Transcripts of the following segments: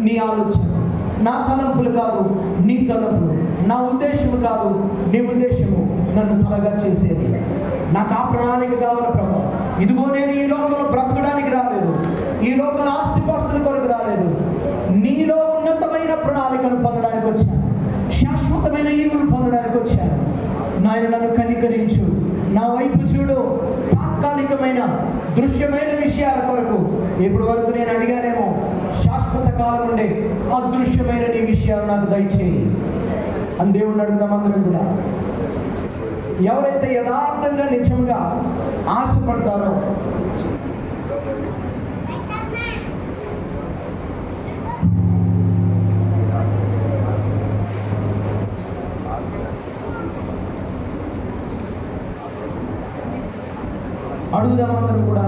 నీ ఆలోచన, నా తలంపులు కాదు నీ తలంపులు, నా ఉద్దేశము కాదు నీ ఉద్దేశము నన్ను తలగా చేసేది. నాకు ఆ ప్రణాళిక కావాలి ప్రభా. ఇదిగో నేను ఈ లోకంలో బ్రతకడానికి రాలేదు, ఈ లోకంలో ఆస్తిపాస్తుల కొరకు రాలేదు, నీలో ఉన్నతమైన ప్రణాళికను పొందడానికి వచ్చాను, శాశ్వతమైన ఈవులు పొందడానికి వచ్చాను. నాయన నన్ను కనికరించు, నా వైపు చూడు. తాత్కాలికమైన దృశ్యమైన విషయాల కొరకు ఇప్పటి వరకు నేను అడిగానేమో, శాశ్వత కాలం ఉండే అదృశ్యమైన నీ విషయాలు నాకు దయచేయి అని దేవుణ్ణి అడుగుదాం అందరం కూడా. ఎవరైతే యథార్థంగా నిజంగా ఆశపడతారో అడుగుదాం అందరం కూడా.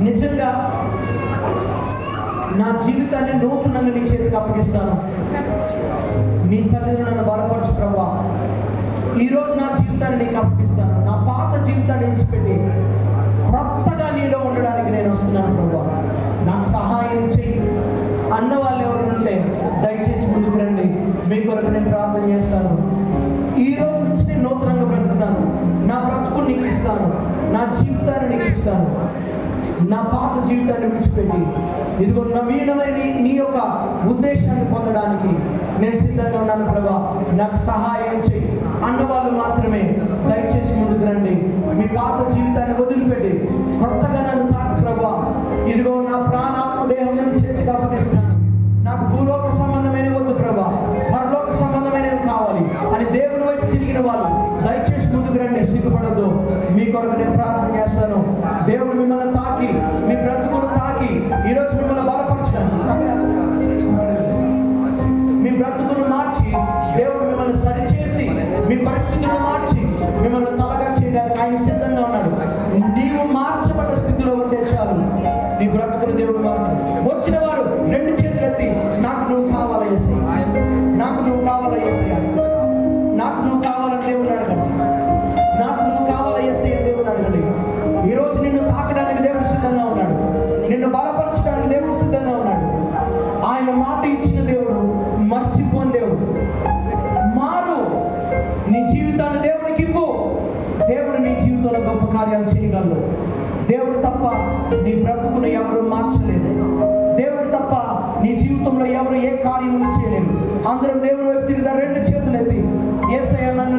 నిజంగా నా జీవితాన్ని నూతనంగా నీ చేతికి అప్పగిస్తాను, నీ సన్నిధిలో నన్ను బలపరచు ప్రభువా. ఈరోజు నా జీవితాన్ని నీకు అప్పగిస్తాను, నా పాత జీవితాన్ని విడిచిపెట్టి క్రొత్తగా నీలో ఉండడానికి నేను వస్తున్నాను ప్రభువా. నాకు సహాయం చెయ్యి. అన్న వాళ్ళు ఎవరు ఉంటే దయచేసి ముందుకు రండి, మీ కొరకు నేను ప్రార్థన చేస్తాను. ఈ రోజు నుంచి నేను నూతనంగా బ్రతుకుతాను, నా బ్రతుకుని నీకు ఇస్తాను, నా జీవితాన్ని నీకు ఇస్తాను. నా పాత జీవితాన్ని విడిచిపెట్టి ఇదిగో నవీనమైన నీ యొక్క ఉద్దేశాన్ని పొందడానికి నేను సిద్ధంగా ఉన్నాను ప్రభా. నాకు సహాయం చేయి అన్నవాళ్ళు మాత్రమే దయచేసి ముందుకు రండి. మీ పాత జీవితాన్ని వదిలిపెట్టి కొత్తగా నన్ను తాకు ప్రభా. ఇదిగో నా ప్రాణాత్మ దేహం చేతికి అప్పగిస్తున్నాను. నాకు భూలోక సంబంధమైన వద్దు ప్రభా, పరలోక సంబంధమైనవి కావాలి అని దేవుని వైపు తిరిగిన వాళ్ళు దయచేసి ముందుకు రండి, సిగ్గుపడద్దు. మీ కొరకు నేను ప్రార్థన చేస్తాను. దేవుడు మిమ్మల్ని తాకి, మీ బ్రతుకును తాకి ఈరోజు మిమ్మల్ని బలపరచాను. మీ బ్రతుకును మార్చి దేవుడు మిమ్మల్ని సరిచేసి, మీ పరిస్థితులను మార్చి మిమ్మల్ని తలగా చేయడానికి ఆయన సిద్ధంగా ఉన్నాడు. నీవు మార్చబడ్డ స్థితిలో ఉంటే చాలు, నీ బ్రతుకును దేవుడు మార్చాడు. వచ్చిన వారు రెండు చేతులు ఎత్తి నాకు నువ్వు కావాలా యేసయ్యా, నాకు నువ్వు కావాలా యేసయ్యా, నాకు నువ్వు కావాలని దేవుని అడగండి. నాకు నువ్వు కావాలా యేసయ్యా దేవుని అడగండి. ఈరోజు నిన్ను తాకడానికి దేవుడు సిద్ధంగా ఉన్నాడు, నిన్ను బలపరచడానికి దేవుడు సిద్ధంగా ఉన్నాడు. ఆయన మాట ఇచ్చిన దేవుడు మర్చిపోని దేవుడు. మారు, నీ జీవితాన్ని దేవునికి ఇవ్వు. దేవుడు నీ జీవితంలో గొప్ప కార్యాలు చేయగలడు. దేవుడు తప్ప నీ బ్రతుకును ఎవరు మార్చలేరు. దేవుడు తప్ప నీ జీవితంలో ఎవరు ఏ కార్యములు చేయలేరు. అందరం దేవుని వైపు తిరిగి రెండు చేతులు ఎత్తి యేసయ్యా నన్ను